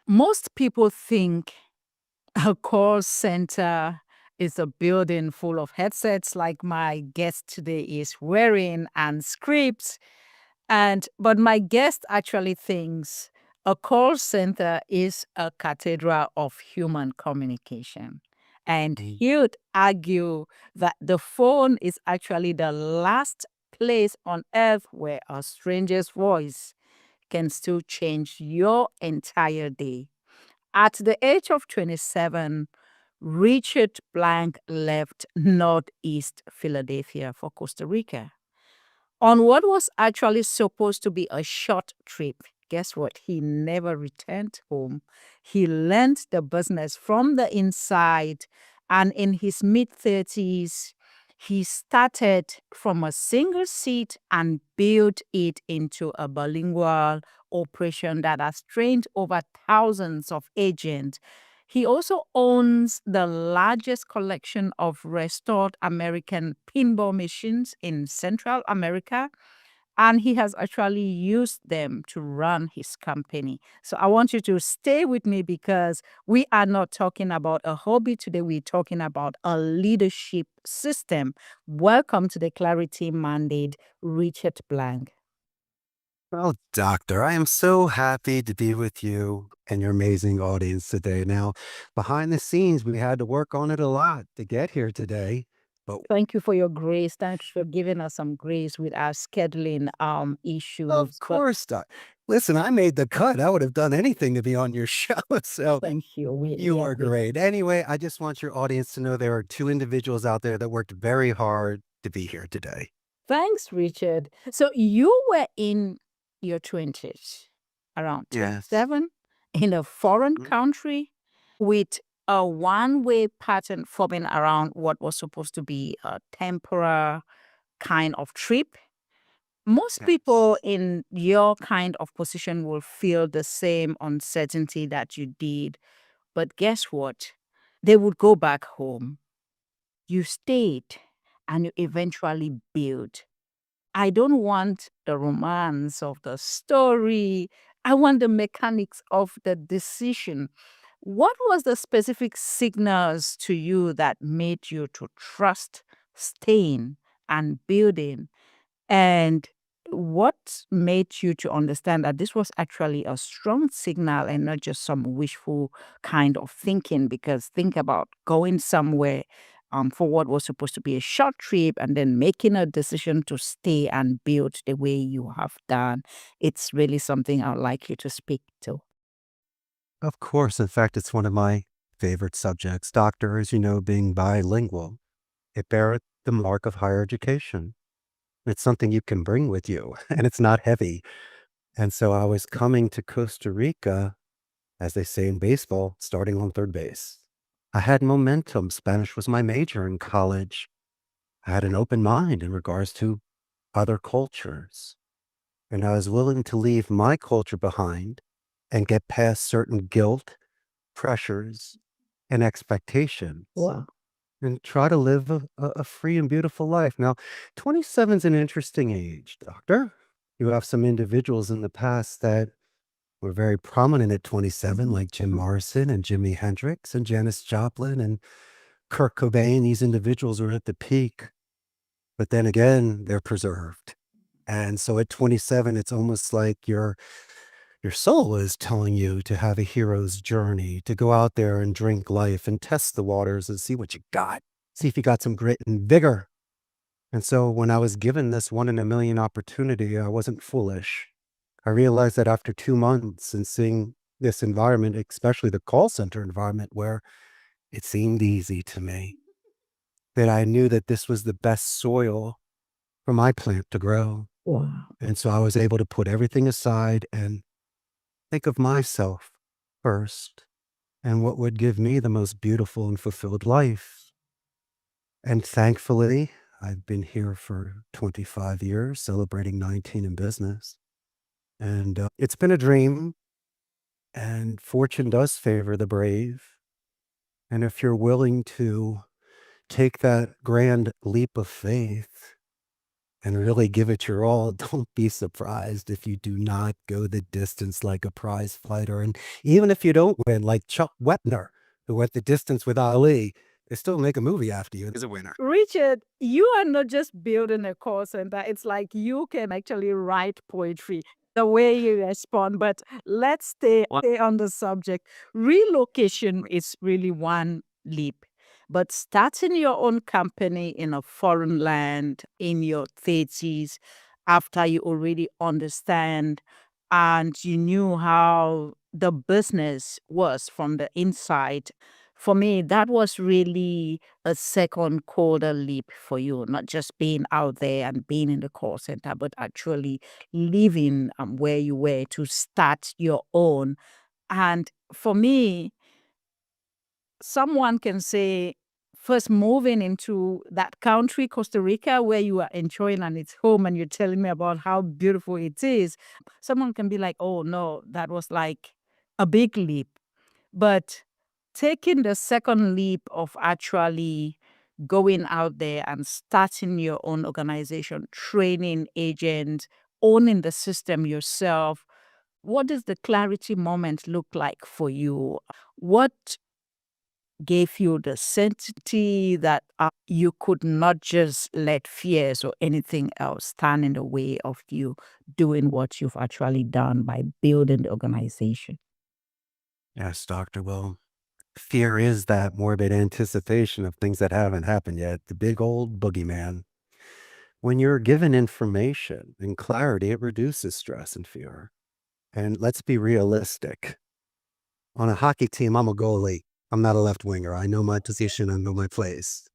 Most people think a call center is a building full of headsets like my guest today is wearing and scripts. But my guest actually thinks a call center is a cathedral of human communication. And Mm. he would argue that the phone is actually the last place on earth where a stranger's voice can still change your entire day. At the age of 27, Richard Blank left Northeast Philadelphia for Costa Rica on what was actually supposed to be a short trip. Guess what? He never returned home. He learned the business from the inside, and in his mid 30s, he started from a single seat and built it into a bilingual operation that has trained over thousands of agents. He also owns the largest collection of restored American pinball machines in Central America, and he has actually used them to run his company. So I want you to stay with me because we are not talking about a hobby today. We're talking about a leadership system. Welcome to the Clarity Mandate, Richard Blank. Well, doctor, I am so happy to be with you and your amazing audience today. Now, behind the scenes, we had to work on it a lot to get here today, but Thank you for your grace. Thanks for giving us some grace with our scheduling of issues. But course, listen, I made the cut. I would have done anything to be on your show. So thank you. you are great. Anyway, I just want your audience to know there are two individuals out there that worked very hard to be here today. Thanks, Richard. So you were in your 20s, around Yes. 27, in a foreign Mm. country with a one-way pattern forming around what was supposed to be a temporary kind of trip. Most people Yes. in your kind of position will feel the same uncertainty that you did. But guess what? They would go back home. You stayed and you eventually built. I don't want the romance of the story. I want the mechanics of the decision. What was the specific signals to you that made you to trust staying and building? And what made you to understand that this was actually a strong signal and not just some wishful kind of thinking? Because think about going somewhere for what was supposed to be a short trip and then making a decision to stay and build the way you have done. It's really something I'd like you to speak to. Of course. In fact, it's one of my favorite subjects. Doctor, as you know, being bilingual, it beareth the mark of higher education. It's something you can bring with you, and it's not heavy. And so I was coming to Costa Rica, as they say in baseball, starting on third base. I had momentum. Spanish was my major in college. I had an open mind in regards to other cultures, and I was willing to leave my culture behind and get past certain guilt, pressures, and expectations Wow. and try to live a free and beautiful life. Now, 27 is an interesting age, doctor. You have some individuals in the past that were very prominent at 27, like Jim Morrison and Jimi Hendrix and Janis Joplin and Kurt Cobain. These individuals were at the peak, but then again, they're preserved. And so at 27, it's almost like your soul is telling you to have a hero's journey, to go out there and drink life and test the waters and see what you got. See if you got some grit and vigor. And so when I was given this one in a million opportunity, I wasn't foolish. I realized that after 2 months and seeing this environment, especially the call center environment where it seemed easy to me, that I knew that this was the best soil for my plant to grow. Wow. And so I was able to put everything aside and think of myself first and what would give me the most beautiful and fulfilled life. And thankfully, I've been here for 25 years, celebrating 19 in business. And it's been a dream, and fortune does favor the brave. And if you're willing to take that grand leap of faith and really give it your all, don't be surprised if you do not go the distance like a prize fighter. And even if you don't win, like Chuck Wepner, who went the distance with Ali, they still make a movie after you as a winner. Richard, you are not just building a call center. It's like you can actually write poetry the way you respond. But let's stay on the subject. Relocation is really one leap. But starting your own company in a foreign land in your 30s, after you already understand and you knew how the business was from the inside, for me, that was really a second quarter leap for you, not just being out there and being in the call center, but actually living where you were to start your own. And for me, someone can say, first moving into that country, Costa Rica, where you are enjoying and it's home, and you're telling me about how beautiful it is. Someone can be like, oh no, that was like a big leap. But taking the second leap of actually going out there and starting your own organization, training agents, owning the system yourself, what does the clarity moment look like for you? What gave you the certainty that you could not just let fears or anything else stand in the way of you doing what you've actually done by building the organization? Yes, Doctor. Well, fear is that morbid anticipation of things that haven't happened yet, the big old boogeyman. When you're given information and clarity, it reduces stress and fear. And let's be realistic. On a hockey team, I'm a goalie. I'm not a left winger. I know my position, I know my place.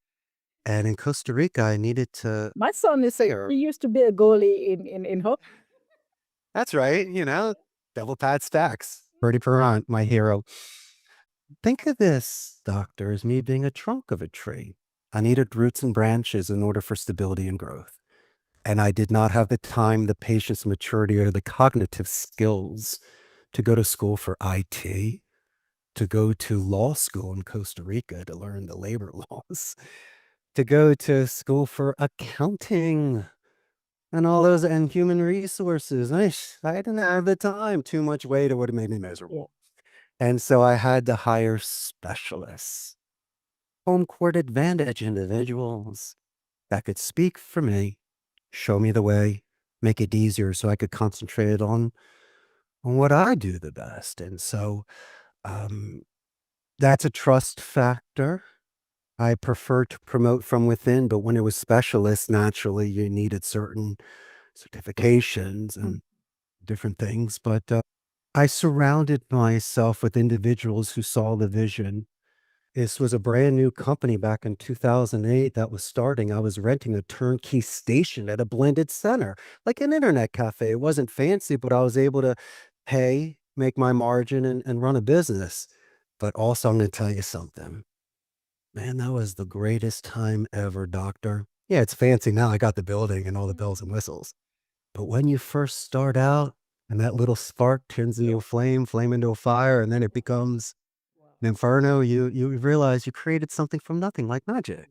And in Costa Rica, I needed to. My son is he used to be a goalie in hockey. That's right, double pad stacks. Bertie Perrant, my hero. Think of this, doctor, as me being a trunk of a tree. I needed roots and branches in order for stability and growth. And I did not have the time, the patience, maturity, or the cognitive skills to go to school for IT, to go to law school in Costa Rica to learn the labor laws, to go to school for accounting and all those and human resources. I didn't have the time. Too much weight, it would have made me miserable. And so I had to hire specialists, home court advantage individuals that could speak for me, show me the way, make it easier so I could concentrate on what I do the best. And so um, that's a trust factor. I prefer to promote from within, but when it was specialists, naturally you needed certain certifications and different things. But I surrounded myself with individuals who saw the vision. This was a brand new company back in 2008 that was starting. I was renting a turnkey station at a blended center, like an internet cafe. It wasn't fancy, but I was able to pay, make my margin, and run a business. But also, I'm going to tell you something. Man, that was the greatest time ever, doctor. Yeah, it's fancy now. I got the building and all the bells and whistles. But when you first start out and that little spark turns into a flame, flame into a fire, and then it becomes an inferno, you realize you created something from nothing like magic.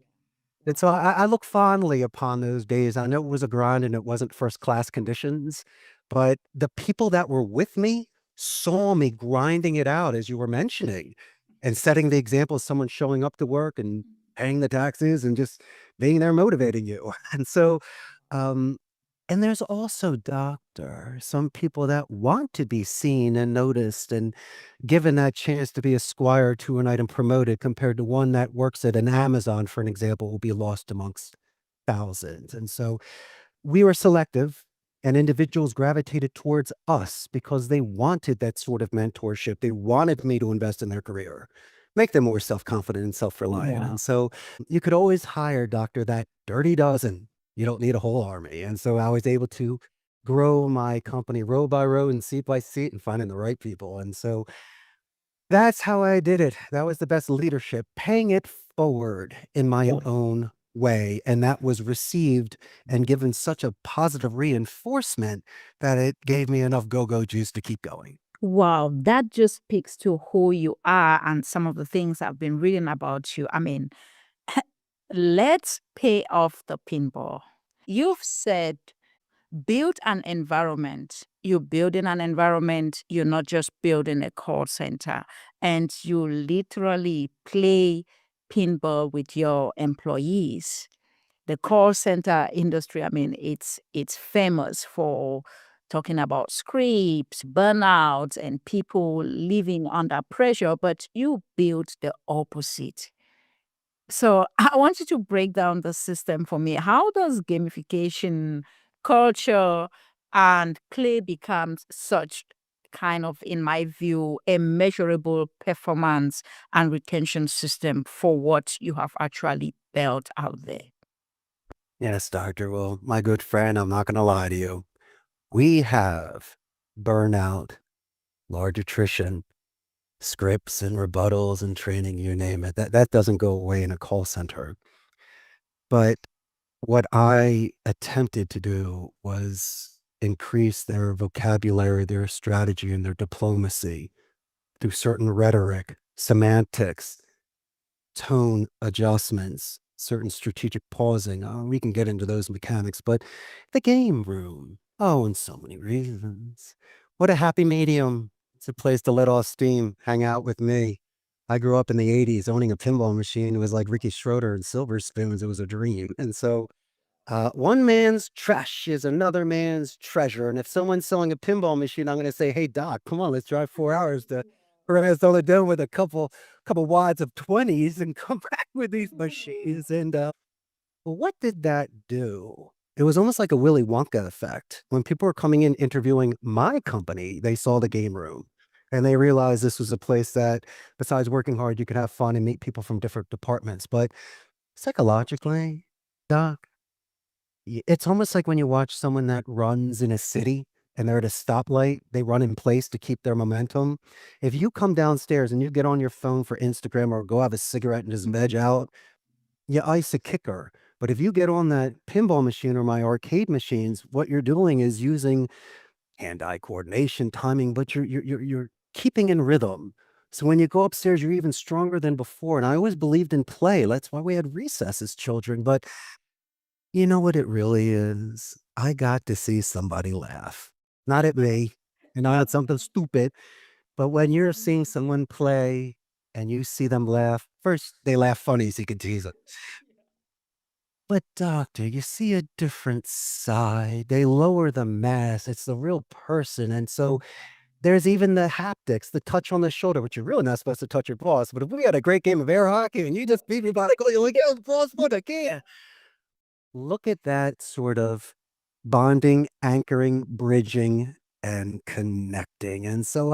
And so I look fondly upon those days. I know it was a grind and it wasn't first class conditions, but the people that were with me saw me grinding it out, as you were mentioning, and setting the example of someone showing up to work and paying the taxes and just being there motivating you. And so, um, and there's also, doctor, some people that want to be seen and noticed and given that chance to be a squire to a knight and promoted compared to one that works at an Amazon, for an example, will be lost amongst thousands. And so we were selective and individuals gravitated towards us because they wanted that sort of mentorship. They wanted me to invest in their career, make them more self-confident and self-reliant. Yeah. And so you could always hire, doctor, that dirty dozen. You don't need a whole army. And so I was able to grow my company row by row and seat by seat and finding the right people. And so that's how I did it. That was the best leadership, paying it forward in my own way. And that was received and given such a positive reinforcement that it gave me enough go-go juice to keep going. Wow, that just speaks to who you are and some of the things I've been reading about you. I mean, let's pay off the pinball. you've said build an environment. You're building an environment, you're not just building a call center. And you literally play pinball with your employees. The call center industry, I mean, it's famous for talking about scripts, burnouts, and people living under pressure, but you build the opposite. So I want you to break down the system for me. How does gamification, culture, and play becomes such kind of, in my view, a measurable performance and retention system for what you have actually built out there? Yes, doctor. Well, my good friend, I'm not going to lie to you. We have burnout, large attrition, scripts and rebuttals and training, you name it. That doesn't go away in a call center. But what I attempted to do was increase their vocabulary, their strategy, and their diplomacy through certain rhetoric, semantics, tone adjustments, certain strategic pausing. We can get into those mechanics, but the game room. Oh, and so many reasons. What a happy medium. It's a place to let off steam, hang out with me. I grew up in the 80s owning a pinball machine. It was like Ricky Schroeder and Silver Spoons. It was a dream. And so one man's trash is another man's treasure. And if someone's selling a pinball machine, I'm going to say, hey, Doc, come on, let's drive 4 hours to Arizona with a couple wads of 20s and come back with these machines. And what did that do? It was almost like a Willy Wonka effect. When people were coming in interviewing my company, they saw the game room and they realized this was a place that, besides working hard, you could have fun and meet people from different departments. But psychologically, Doc, it's almost like when you watch someone that runs in a city and they're at a stoplight, they run in place to keep their momentum. If you come downstairs and you get on your phone for Instagram or go have a cigarette and just veg out, you ice a kicker. But if you get on that pinball machine or my arcade machines, what you're doing is using hand-eye coordination, timing, but you're keeping in rhythm. So when you go upstairs, you're even stronger than before. And I always believed in play. That's why we had recess as children. But you know what it really is? I got to see somebody laugh. Not at me, and not at something stupid, but when you're seeing someone play and you see them laugh, first they laugh funny so you can tease it. But doctor, you see a different side. They lower the mask. It's the real person. And so there's even the haptics, the touch on the shoulder, which you're really not supposed to touch your boss. But if we had a great game of air hockey and you just beat me by the goal, you're like, yeah, boss, what again? Look at that sort of bonding, anchoring, bridging, and connecting. And so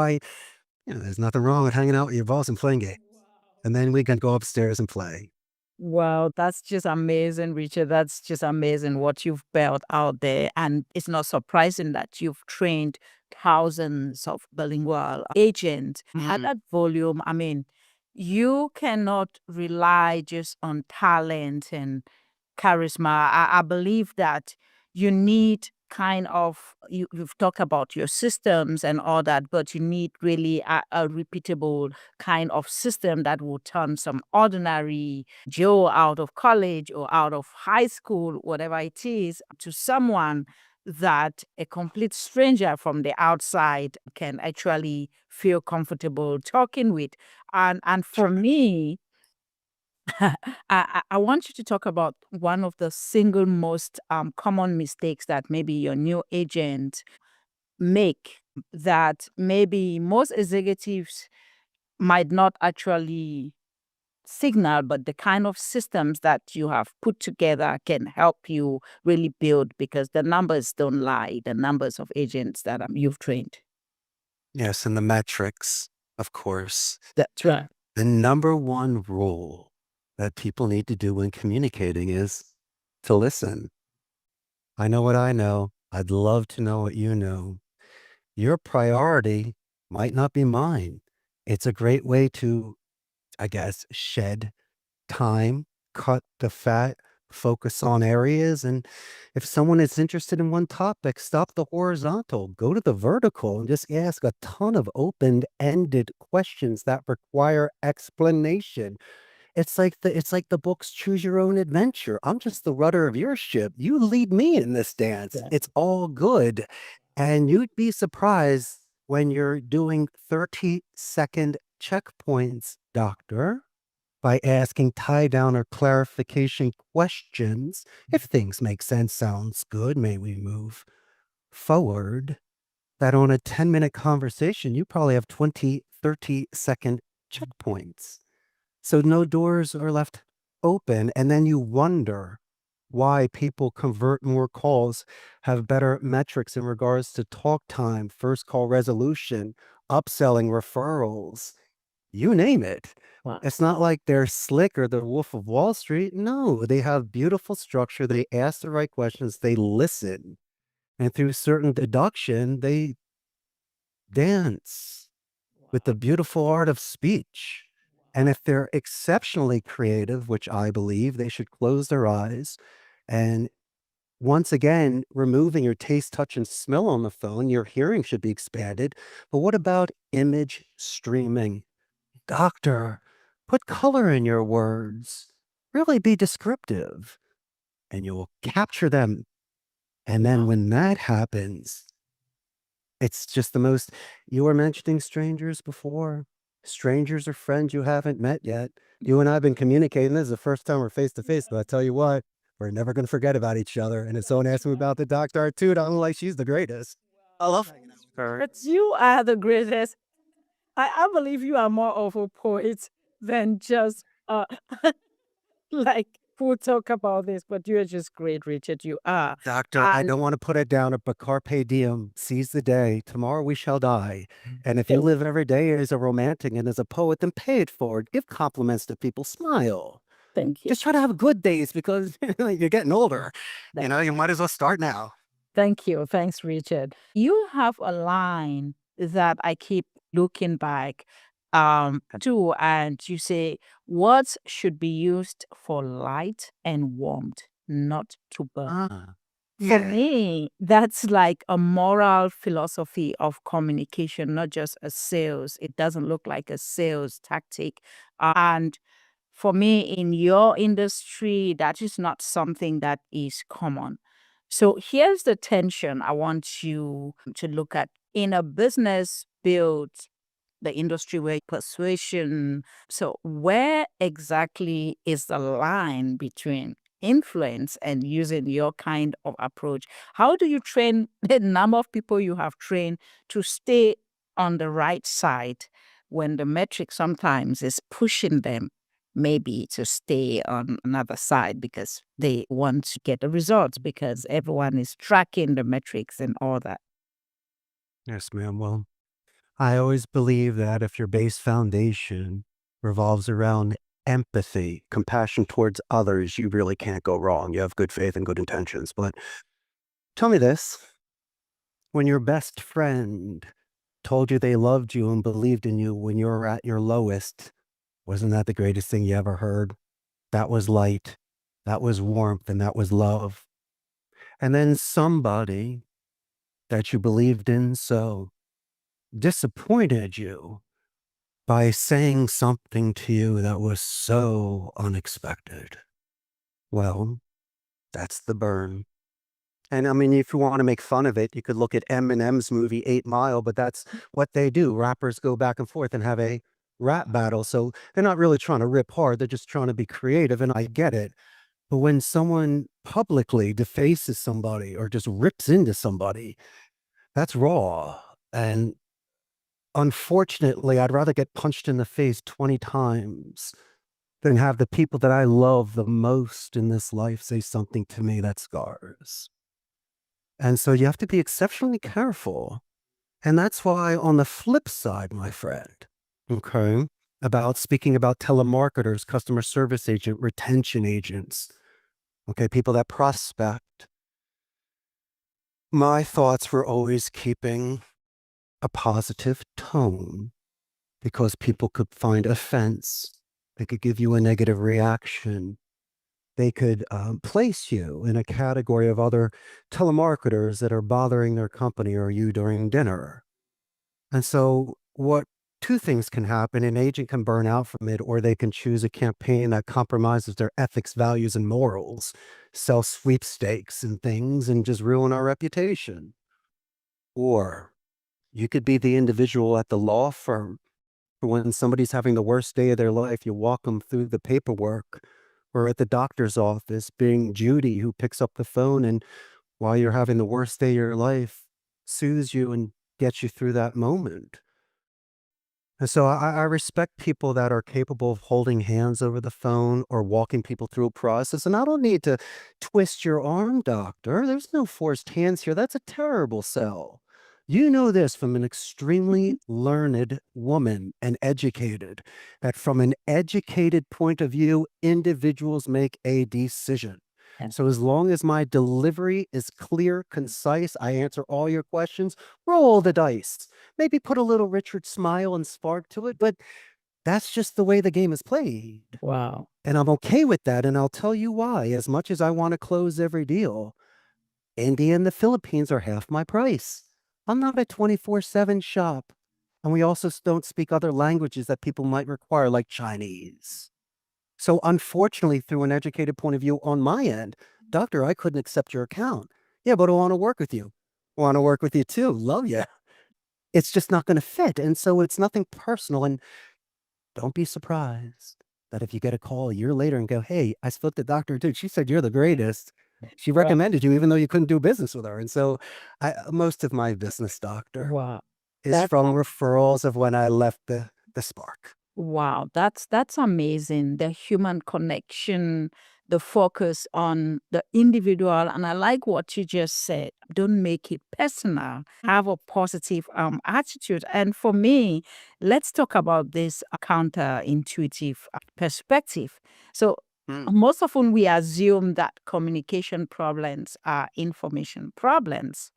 there's nothing wrong with hanging out with your boss and playing games. And then we can go upstairs and play. Wow, that's just amazing, Richard. That's just amazing what you've built out there. And it's not surprising that you've trained thousands of bilingual agents at that volume. I mean, you cannot rely just on talent and charisma. I believe that you need kind of, you've talked about your systems and all that, but you need really a repeatable kind of system that will turn some ordinary Joe out of college or out of high school, whatever it is, to someone that a complete stranger from the outside can actually feel comfortable talking with. And for me, I want you to talk about one of the single most common mistakes that maybe your new agent make, that maybe most executives might not actually signal, but the kind of systems that you have put together can help you really build, because the numbers don't lie, the numbers of agents that you've trained. Yes, and the metrics, of course. That's right. The number one rule that people need to do when communicating is to listen. I know what I know. I'd love to know what you know. Your priority might not be mine. It's a great way to, I guess, shed time, cut the fat, focus on areas. And if someone is interested in one topic, stop the horizontal, go to the vertical and just ask a ton of open-ended questions that require explanation. It's like the books Choose Your Own Adventure. I'm just the rudder of your ship. You lead me in this dance. Yeah. It's all good. And you'd be surprised when you're doing 30-second checkpoints, doctor, by asking tie down or clarification questions. If things make sense, sounds good, may we move forward? That on a 10-minute conversation, you probably have 20, 30-second checkpoints. So no doors are left open. And then you wonder why people convert more calls, have better metrics in regards to talk time, first call resolution, upselling, referrals, you name it. Wow. It's not like they're slick or the Wolf of Wall Street. No, they have beautiful structure. They ask the right questions. They listen. And through certain deduction, they dance with the beautiful art of speech. And if they're exceptionally creative, which I believe, they should close their eyes. And once again, removing your taste, touch, and smell on the phone, your hearing should be expanded. But what about image streaming? Doctor, put color in your words. Really be descriptive, and you'll capture them. And then when that happens, it's just the most. You were mentioning strangers before. Strangers are friends you haven't met yet. You and I have been communicating. This is the first time we're face to face, but I tell you what, we're never going to forget about each other. And if someone asks me about the Dr. Atud, I'm like, she's the greatest. I love hanging out with her. But you are the greatest. I believe you are more of a poet than just like who talk about this, but you're just great, Richard. You are. Doctor, I And don't want to put it down, but carpe diem, seize the day. Tomorrow we shall die. And if you thank, live every day as a romantic and as a poet, then pay it forward. Give compliments to people. Smile. thank you. Just try to have good days because you're getting older. Thank, You might as well start now. thank you. Thanks, Richard. You have a line that I keep looking back to, and you say, words should be used for light and warmth, not to burn. Ah, For yeah. me, that's like a moral philosophy of communication, not just a sales. It doesn't look like a sales tactic. And for me, in your industry, that is not something that is common. So here's the tension I want you to look at. In a business built the industry where persuasion. So where exactly is the line between influence and using your kind of approach? How do you train the number of people you have trained to stay on the right side when the metric sometimes is pushing them maybe to stay on another side because they want to get the results because everyone is tracking the metrics and all that? Yes, ma'am. Well, I always believe that if your base foundation revolves around empathy, compassion towards others, you really can't go wrong. You have good faith and good intentions. But tell me this, when your best friend told you they loved you and believed in you when you were at your lowest, wasn't that the greatest thing you ever heard? That was light, that was warmth, and that was love. And then somebody that you believed in so disappointed you by saying something to you that was so unexpected. Well, that's the burn. And I mean, if you want to make fun of it, you could look at Eminem's movie 8 Mile, but that's what they do. Rappers go back and forth and have a rap battle. So they're not really trying to rip hard. They're just trying to be creative. And I get it. But when someone publicly defaces somebody or just rips into somebody, that's raw. And unfortunately, I'd rather get punched in the face 20 times than have the people that I love the most in this life say something to me that scars. And so you have to be exceptionally careful. And that's why on the flip side, my friend, okay, about speaking about telemarketers, customer service agent, retention agents, okay, people that prospect, my thoughts were always keeping a positive tone because people could find offense. They could give you a negative reaction. They could place you in a category of other telemarketers that are bothering their company or you during dinner. And so what two things can happen. An agent can burn out from it, or they can choose a campaign that compromises their ethics, values, and morals, sell sweepstakes and things, and just ruin our reputation. Or you could be the individual at the law firm. When somebody's having the worst day of their life, you walk them through the paperwork, or at the doctor's office, being Judy, who picks up the phone and, while you're having the worst day of your life, soothes you and gets you through that moment. And so I respect people that are capable of holding hands over the phone or walking people through a process. And I don't need to twist your arm, doctor. There's no forced hands here. That's a terrible sell. You know this from an extremely learned woman and educated, that from an educated point of view, individuals make a decision. Yeah. So as long as my delivery is clear, concise, I answer all your questions, roll the dice. Maybe put a little Richard smile and spark to it, but that's just the way the game is played. Wow. And I'm okay with that. And I'll tell you why. As much as I want to close every deal, India and the Philippines are half my price. I'm not a 24/7 shop. And we also don't speak other languages that people might require, like Chinese. So unfortunately, through an educated point of view on my end, doctor, I couldn't accept your account. Yeah, but I want to work with you. Want to work with you too. Love you. It's just not going to fit. And so it's nothing personal. And don't be surprised that if you get a call a year later and go, hey, I spoke to Dr. Dude. She said you're the greatest. She Right. recommended you even though you couldn't do business with her. And so most of my business, doctor, Wow. is That from referrals of when I left the Spark. Wow, that's amazing. The human connection, the focus on the individual, and I like what you just said. Don't make it personal. Have a positive attitude. And for me, let's talk about this counterintuitive perspective. So Hmm. most often we assume that communication problems are information problems.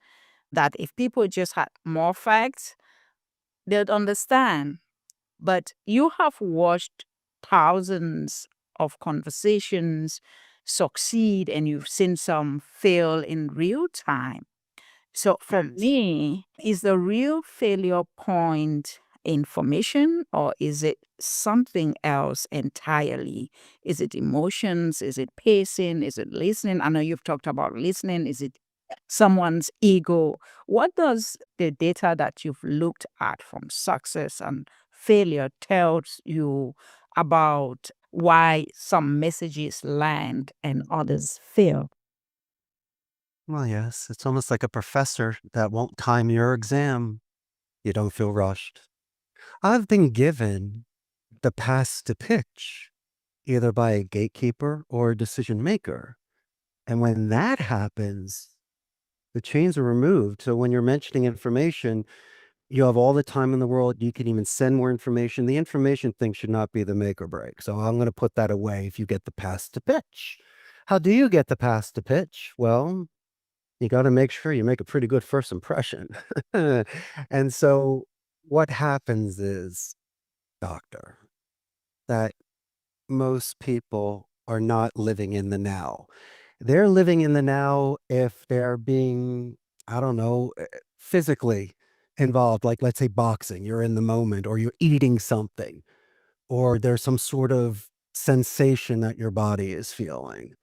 That if people just had more facts, they'd understand. But you have watched thousands of conversations succeed and you've seen some fail in real time. So for Yes. me, is the real failure point information or is it something else entirely? Is it emotions? Is it pacing? Is it listening? I know you've talked about listening. Is it someone's ego? What does the data that you've looked at from success and failure tells you about why some messages land and others fail? Well, yes, it's almost like a professor that won't time your exam. You don't feel rushed. I've been given the pass to pitch, either by a gatekeeper or a decision maker. And when that happens, the chains are removed. So when you're mentioning information, you have all the time in the world. You can even send more information. The information thing should not be the make or break. So I'm going to put that away if you get the pass to pitch. How do you get the pass to pitch? Well, you got to make sure you make a pretty good first impression. And so what happens is, doctor, that most people are not living in the now. They're living in the now if they're being, I don't know, physically involved. Like, let's say boxing, you're in the moment, or you're eating something, or there's some sort of sensation that your body is feeling.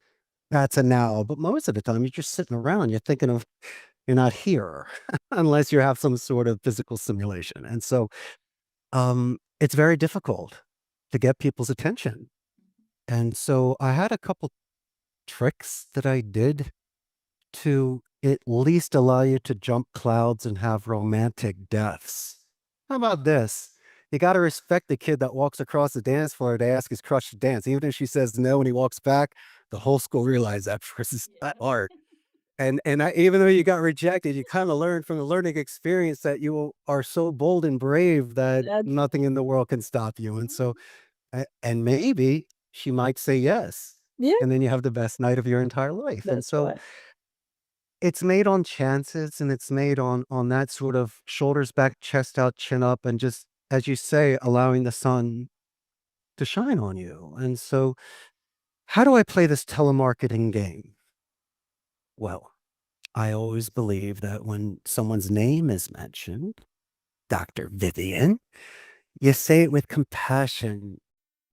That's a now. But most of the time, you're just sitting around, you're thinking of, you're not here unless you have some sort of physical simulation. And so it's very difficult to get people's attention. And so I had a couple tricks that I did to at least allow you to jump clouds and have romantic deaths. How about this? You got to respect the kid that walks across the dance floor to ask his crush to dance. Even if she says no when he walks back, the whole school realized that versus that art. Even though you got rejected, you kind of learned from the learning experience that you are so bold and brave that That's nothing in the world can stop you. And so, and maybe she might say yes. yeah, And then you have the best night of your entire life. And that's so right. it's made on chances, and it's made on that sort of shoulders back, chest out, chin up, and just, as you say, allowing the sun to shine on you. And so how do I play this telemarketing game? Well, I always believe that when someone's name is mentioned, Dr. Vivian, You say it with compassion.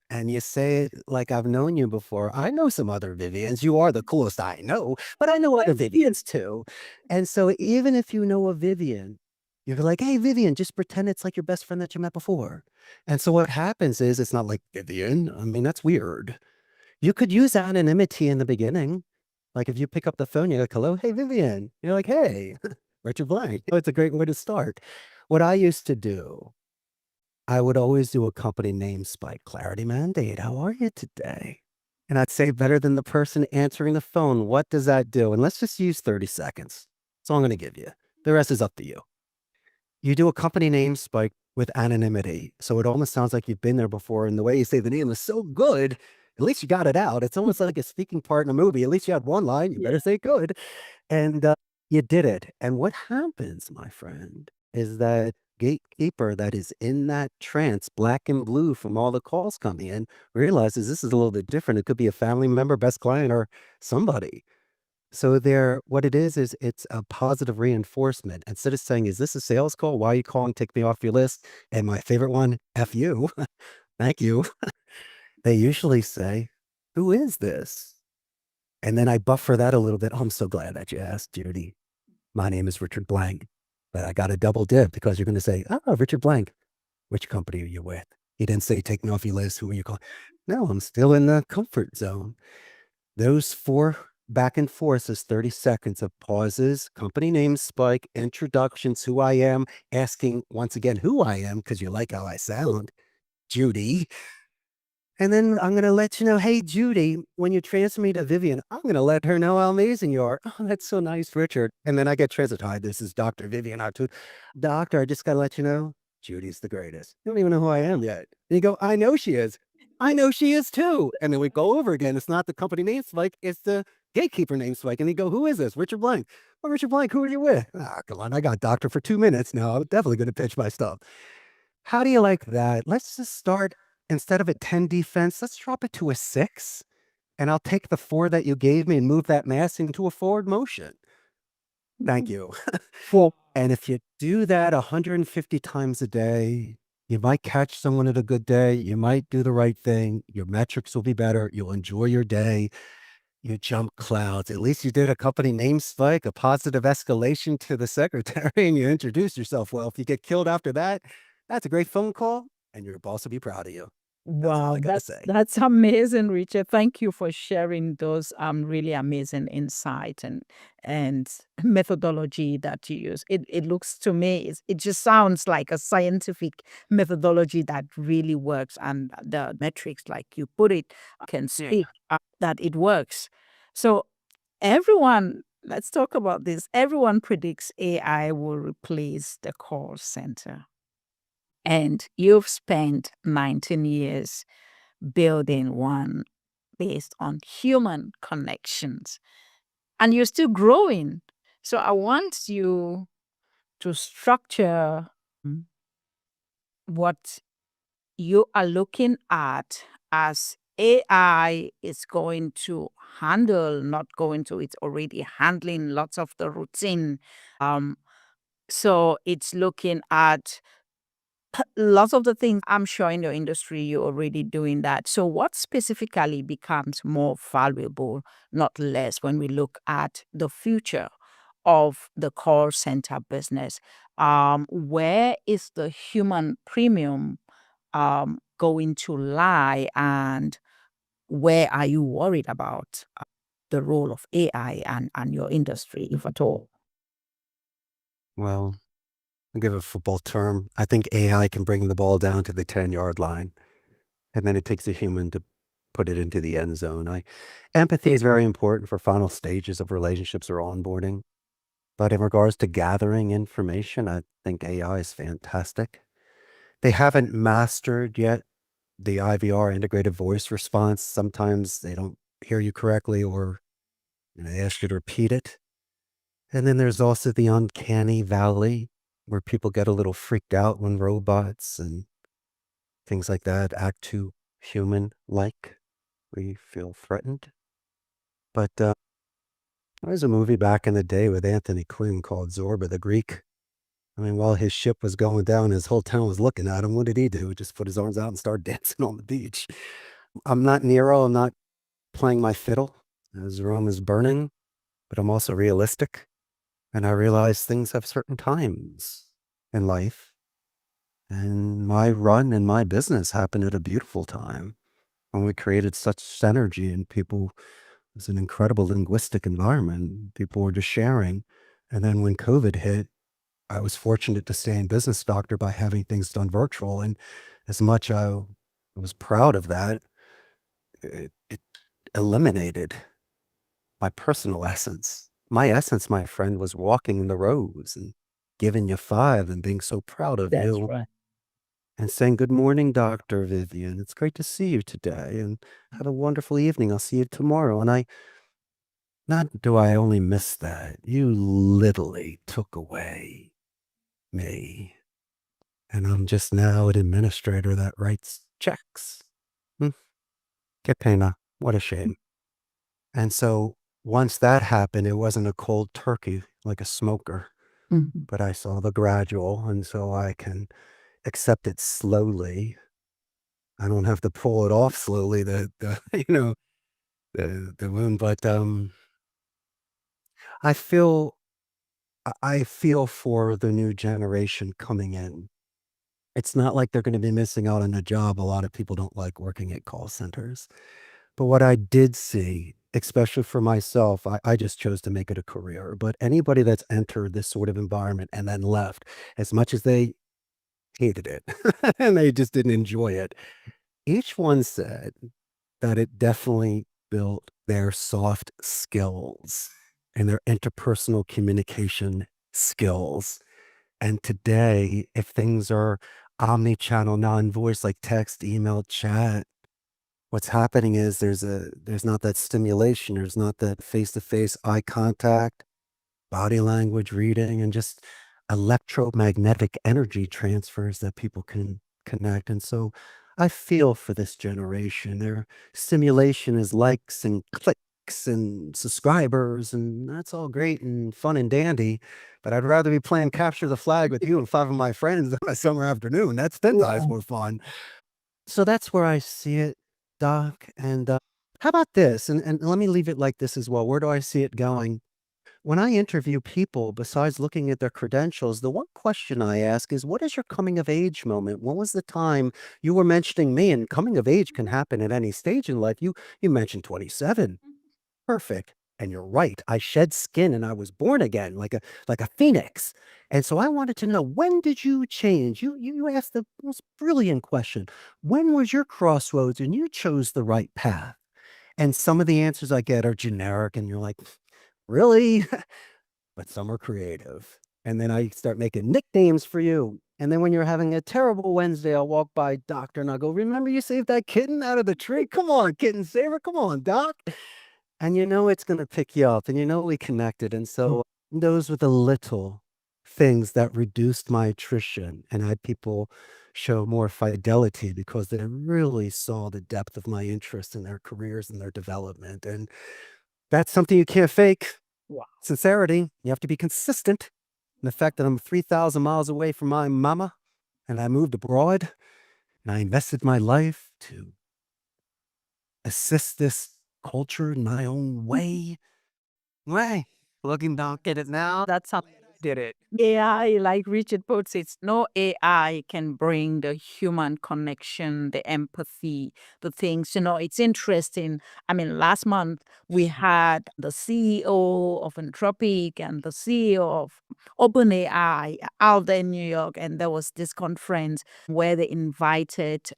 And you say it like I've known you before. I know some other Vivians. You are the coolest I know, but I know other Vivians too. And so even if you know a Vivian, you're like, hey, Vivian, just pretend it's like your best friend that you met before. And so what happens is it's not like Vivian. I mean, that's weird. You could use anonymity in the beginning. Like if you pick up the phone, you're like, hello, hey, Vivian. You're like, hey, Richard Blank. It's a great way to start. What I used to do, I would always do a company name spike. Clarity Mandate, how are you today? And I'd say better than the person answering the phone. What does that do? And let's just use 30 seconds. That's all I'm going to give you. The rest is up to you. You do a company name spike with anonymity. So it almost sounds like you've been there before. And the way you say the name is so good, at least you got it out. It's almost like a speaking part in a movie. At least you had one line. You better say good. And you did it. And what happens, my friend, is that gatekeeper that is in that trance, black and blue from all the calls coming in, realizes this is a little bit different. It could be a family member, best client, or somebody. So there, what it is it's a positive reinforcement. Instead of saying, is this a sales call? Why are you calling? Take me off your list. And my favorite one, F you. Thank you. They usually say, who is this? And then I buffer that a little bit. Oh, I'm so glad that you asked, Judy. My name is Richard Blank, but I got a double dip because you're going to say, oh, Richard Blank. Which company are you with? He didn't say, take me off your list. Who are you calling? No, I'm still in the comfort zone. Those four back and forth is 30 seconds of pauses, company name spike, introductions, who I am, asking once again who I am, because you like how I sound, Judy. And then I'm going to let you know, hey, Judy, when you transfer me to Vivian, I'm going to let her know how amazing you are. Oh, that's so nice, Richard. And then I get translated. Hi, this is Dr. Vivian Atud. Doctor, I just got to let you know, Judy's the greatest. You don't even know who I am yet. And you go, I know she is. I know she is too. And then we go over again. It's not the company name spike, it's the gatekeeper name spike. And you go, who is this? Richard Blank. Well, Richard Blank, who are you with? Ah, come on. I got doctor for 2 minutes now. I'm definitely going to pitch my stuff. How do you like that? Let's just start instead of a 10 defense, let's drop it to a 6. And I'll take the 4 that you gave me and move that mass into a forward motion. Thank you. Well, and if you do that 150 times a day, you might catch someone at a good day. You might do the right thing. Your metrics will be better. You'll enjoy your day. You jump clouds. At least you did a company name spike, a positive escalation to the secretary, and you introduced yourself well. If you get killed after that, that's a great phone call, and your boss will be proud of you. That's all Wow, I gotta say. that's amazing, Richard. Thank you for sharing those really amazing insight and methodology that you use. It looks to me it just sounds like a scientific methodology that really works, and the metrics, like you put it, can speak that it works. So let's talk about this. Everyone predicts AI will replace the call center, and you've spent 19 years building one based on human connections, and you're still growing. So I want you to structure what you are looking at as AI is going to handle, not going to, it's already handling lots of the routine. So it's looking at lots of the things. I'm sure in your industry, you're already doing that. So what specifically becomes more valuable, not less, when we look at the future of the call center business? Where is the human premium going to lie, and where are you worried about the role of AI and your industry, if at all? Well, I'll give a football term. I think AI can bring the ball down to the 10-yard line, and then it takes a human to put it into the end zone. Empathy is very important for final stages of relationships or onboarding. But in regards to gathering information, I think AI is fantastic. They haven't mastered yet the IVR, integrated voice response. Sometimes they don't hear you correctly, or they ask you to repeat it. And then there's also the uncanny valley where people get a little freaked out when robots and things like that act too human-like. We feel threatened. But there was a movie back in the day with Anthony Quinn called Zorba the Greek. I mean, while his ship was going down, his whole town was looking at him. What did he do? Just put his arms out and start dancing on the beach. I'm not Nero. I'm not playing my fiddle as Rome is burning, but I'm also realistic. And I realize things have certain times in life. And my run and my business happened at a beautiful time when we created such synergy and people, it was an incredible linguistic environment. People were just sharing. And then when COVID hit, I was fortunate to stay in business, doctor, by having things done virtual. And as much I was proud of that, it eliminated my personal essence. My essence, my friend, was walking in the rows and giving you five and being so proud of That's you right. and saying, "Good morning, Dr. Vivian. It's great to see you today and have a wonderful evening. I'll see you tomorrow." And not do I only miss that, you literally took away me. And I'm just now an administrator that writes checks. Hmm. Qué pena. What a shame. And so once that happened, it wasn't a cold turkey like a smoker, Mhm. but I saw the gradual, and so I can accept it slowly. I don't have to pull it off slowly, the the wound, but I feel I feel for the new generation coming in. It's not like they're gonna be missing out on a job. A lot of people don't like working at call centers. But what I did see, especially for myself, I just chose to make it a career, but anybody that's entered this sort of environment and then left, as much as they hated it and they just didn't enjoy it, each one said that it definitely built their soft skills and their interpersonal communication skills. And today, if things are omni-channel, non-voice like text, email, chat, what's happening is there's not that stimulation, there's not that face-to-face eye contact, body language reading, and just electromagnetic energy transfers that people can connect. And so I feel for this generation. Their stimulation is likes and clicks and subscribers, and that's all great and fun and dandy. But I'd rather be playing capture the flag with you and five of my friends on a summer afternoon. That's 10 times Yeah. more fun. So that's where I see it, Doc. And how about this? And let me leave it like this as well. Where do I see it going? When I interview people, besides looking at their credentials, the one question I ask is, what is your coming of age moment? When was the time you were mentioning me? And coming of age can happen at any stage in life. You mentioned 27. Perfect. And you're right. I shed skin and I was born again like a phoenix. And so I wanted to know, when did you change? You asked the most brilliant question. When was your crossroads and you chose the right path? And some of the answers I get are generic and you're like, really? But some are creative. And then I start making nicknames for you. And then when you're having a terrible Wednesday, I'll walk by Doctor and I'll go, remember you saved that kitten out of the tree? Come on, kitten saver. Come on, Doc. And you know it's gonna pick you up, and you know we connected, and so those were the little things that reduced my attrition and had people show more fidelity because they really saw the depth of my interest in their careers and their development, and that's something you can't fake. Wow. Sincerity, you have to be consistent. And the fact that I'm 3,000 miles away from my mama, and I moved abroad, and I invested my life to assist this culture in my own way. Way. Looking back at it now, that's how I did it. AI, like Richard puts it, no AI can bring the human connection, the empathy, the things. It's interesting. I mean, last month we had the CEO of Anthropic and the CEO of OpenAI out there in New York, and there was this conference where they invited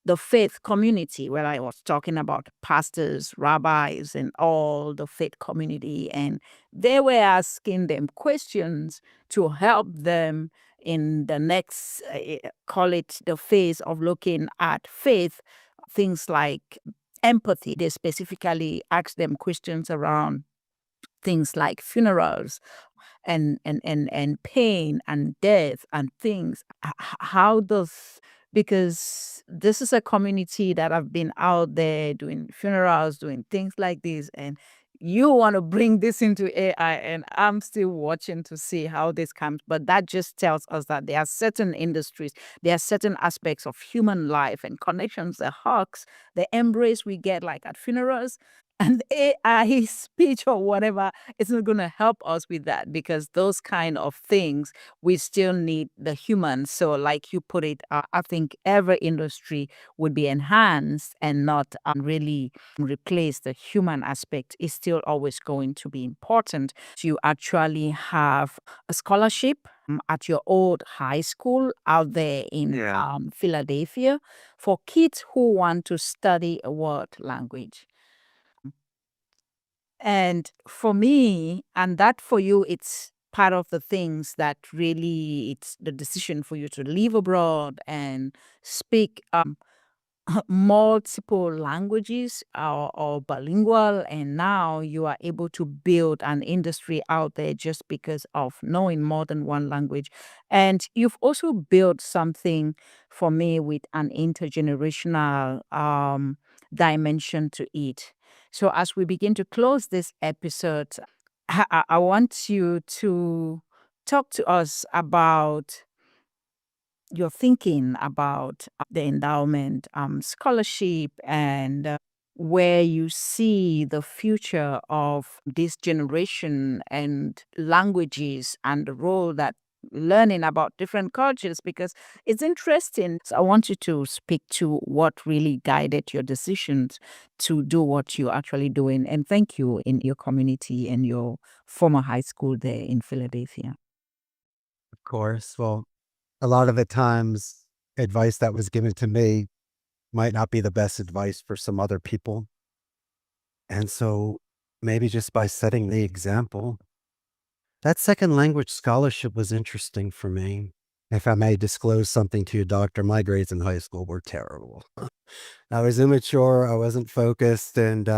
the faith community, where I was talking about pastors, rabbis, and all the faith community. And they were asking them questions to help them in the next, call it the phase of looking at faith, things like empathy. They specifically asked them questions around things like funerals and pain and death and things. How does, because this is a community that have been out there doing funerals, doing things like this, and you want to bring this into AI, and I'm still watching to see how this comes. But that just tells us that there are certain industries, there are certain aspects of human life and connections, the hugs, the embrace we get like at funerals. And AI speech or whatever, it's not going to help us with that, because those kind of things, we still need the humans. So, like you put it, I think every industry would be enhanced and not really replace the human aspect. Is still always going to be important. You actually have a scholarship at your old high school out there in Philadelphia for kids who want to study a world language. And for me, and that for you, it's part of the things that really, it's the decision for you to live abroad and speak multiple languages, or bilingual, and now you are able to build an industry out there just because of knowing more than one language. And you've also built something for me with an intergenerational dimension to it. So as we begin to close this episode, I want you to talk to us about your thinking about the endowment scholarship, and where you see the future of this generation and languages, and the role that learning about different cultures, because it's interesting. So I want you to speak to what really guided your decisions to do what you're actually doing, and thank you in your community and your former high school there in Philadelphia. Of course. Well, a lot of the times, advice that was given to me might not be the best advice for some other people. And so maybe just by setting the example, that second language scholarship was interesting for me. If I may disclose something to you, doctor, my grades in high school were terrible. I was immature, I wasn't focused, and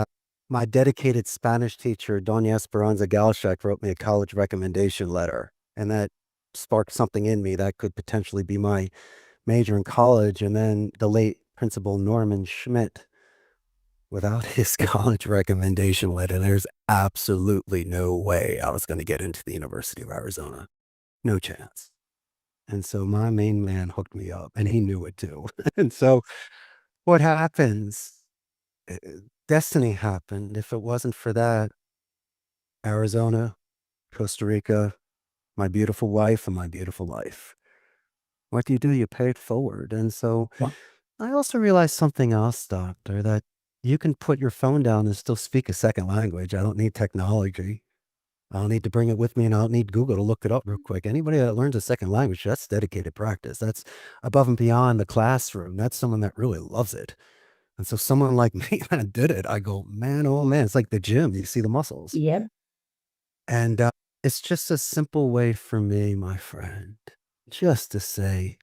my dedicated Spanish teacher, Doña Esperanza Galshak, wrote me a college recommendation letter, and that sparked something in me that could potentially be my major in college. And then the late Principal Norman Schmidt, without his college recommendation letter, there's absolutely no way I was going to get into the University of Arizona. No chance. And so my main man hooked me up, and he knew it too. And so what happens? uh, Destiny happened. If it wasn't for that, Arizona, Costa Rica, my beautiful wife, and my beautiful life. What do? You pay it forward. And so I also realized something else, doctor, that you can put your phone down and still speak a second language. I don't need technology. I don't need to bring it with me, and I don't need Google to look it up real quick. Anybody that learns a second language, that's dedicated practice. That's above and beyond the classroom. That's someone that really loves it. And so someone like me that did it, I go, man, oh man, it's like the gym. You see the muscles. Yep. And it's just a simple way for me, my friend, just to say,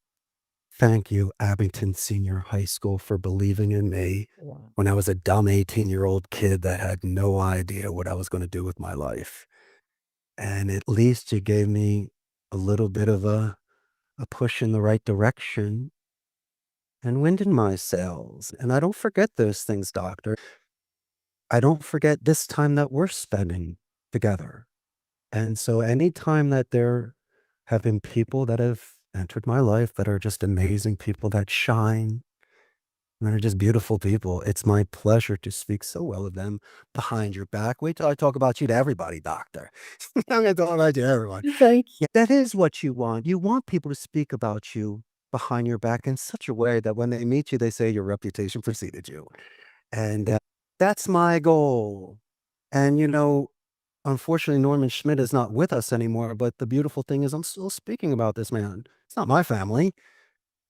thank you, Abington Senior High School, for believing in me Wow. when I was a dumb 18-year-old kid that had no idea what I was going to do with my life. And at least you gave me a little bit of a push in the right direction and wind in my sails. And I don't forget those things, doctor. I don't forget this time that we're spending together. And so anytime that there have been people that have entered my life that are just amazing people that shine, and they're just beautiful people, it's my pleasure to speak so well of them behind your back. Wait till I talk about you to everybody, doctor. I'm going to talk about you to everyone. Thank you. That is what you want. You want people to speak about you behind your back in such a way that when they meet you, they say your reputation preceded you. And that's my goal. And, unfortunately, Norman Schmidt is not with us anymore. But the beautiful thing is, I'm still speaking about this man. It's not my family,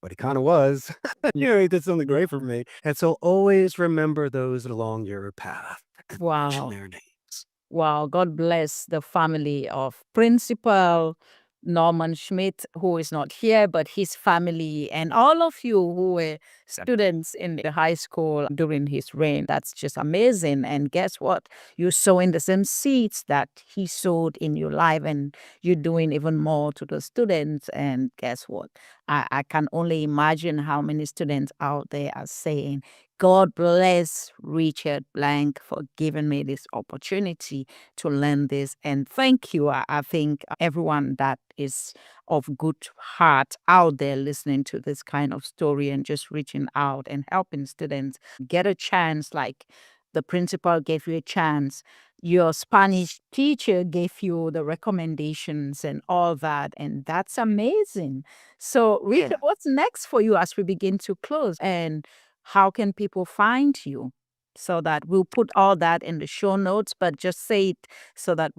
but he kind of was. He did something great for me. And so always remember those along your path. Mention Wow. their names. Wow, God bless the family of Principal Norman Schmidt, who is not here, but his family and all of you who were students in the high school during his reign. That's just amazing. And guess what? You're sowing the same seeds that he sowed in your life, and you're doing even more to the students. And guess what? I can only imagine how many students out there are saying, God bless Richard Blank for giving me this opportunity to learn this. And thank you. I think everyone that is of good heart out there listening to this kind of story and just reaching out and helping students get a chance, like the principal gave you a chance. Your Spanish teacher gave you the recommendations and all that. And that's amazing. So, Richard, what's next for you as we begin to close? And how can people find you? So that we'll put all that in the show notes, but just say it so that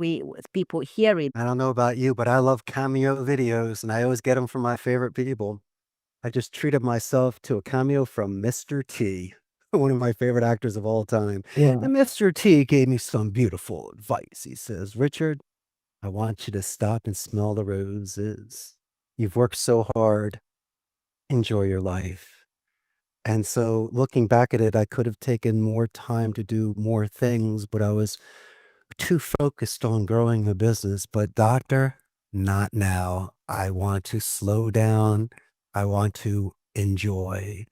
people hear it. I don't know about you, but I love cameo videos, and I always get them from my favorite people. I just treated myself to a cameo from Mr. T, one of my favorite actors of all time. Yeah. And Mr. T gave me some beautiful advice. He says, Richard, I want you to stop and smell the roses. You've worked so hard. Enjoy your life. And so looking back at it, I could have taken more time to do more things, but I was too focused on growing the business. But doctor, not now. I want to slow down. I want to enjoy.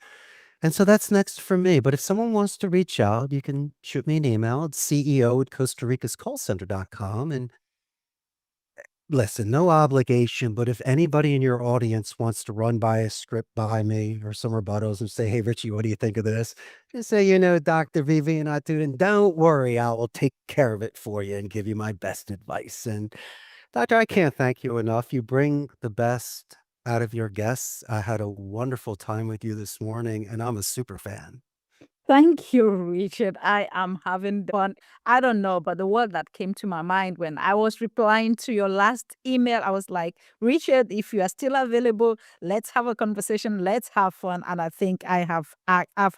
And so that's next for me. But if someone wants to reach out, you can shoot me an email at CEO at Costa Rica's callcenter.com. And listen, no obligation, but if anybody in your audience wants to run by a script by me or some rebuttals and say, hey, Richie, what do you think of this? Just say, Dr. Vivian Atud, and don't worry, I will take care of it for you and give you my best advice. And Doctor, I can't thank you enough. You bring the best out of your guests. I had a wonderful time with you this morning, and I'm a super fan. Thank you, Richard. I am having fun. I don't know, but the word that came to my mind when I was replying to your last email, I was like, Richard, if you are still available, let's have a conversation. Let's have fun. And I think I've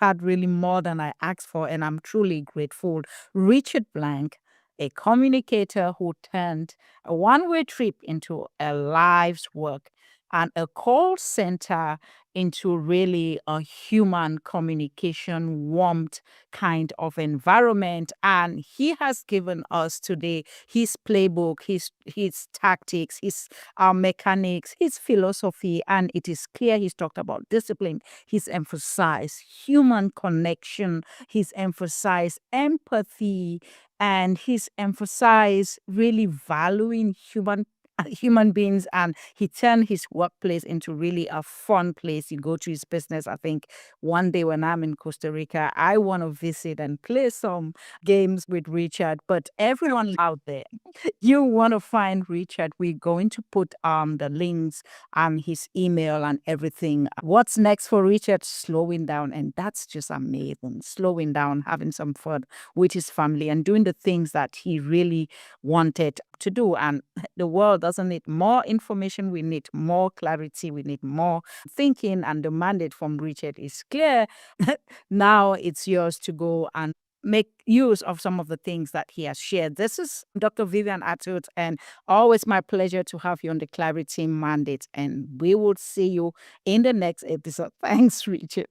had really more than I asked for, and I'm truly grateful. Richard Blank, a communicator who turned a one-way trip into a life's work and a call center into really a human communication, warmth kind of environment. And he has given us today his playbook, his tactics, his mechanics, his philosophy. And it is clear he's talked about discipline. He's emphasized human connection. He's emphasized empathy. And he's emphasized really valuing human beings, and he turned his workplace into really a fun place. You go to his business. I think one day when I'm in Costa Rica, I want to visit and play some games with Richard. But everyone out there, you want to find Richard, we're going to put the links and his email and everything. What's next for Richard? Slowing down, and that's just amazing. Slowing down, having some fun with his family and doing the things that he really wanted to do. And the world doesn't need more information. We need more clarity. We need more thinking, and the mandate from Richard is clear. Now it's yours to go and make use of some of the things that he has shared. This is Dr. Vivian Atud, and always my pleasure to have you on the Clarity Mandate. And we will see you in the next episode. Thanks, Richard.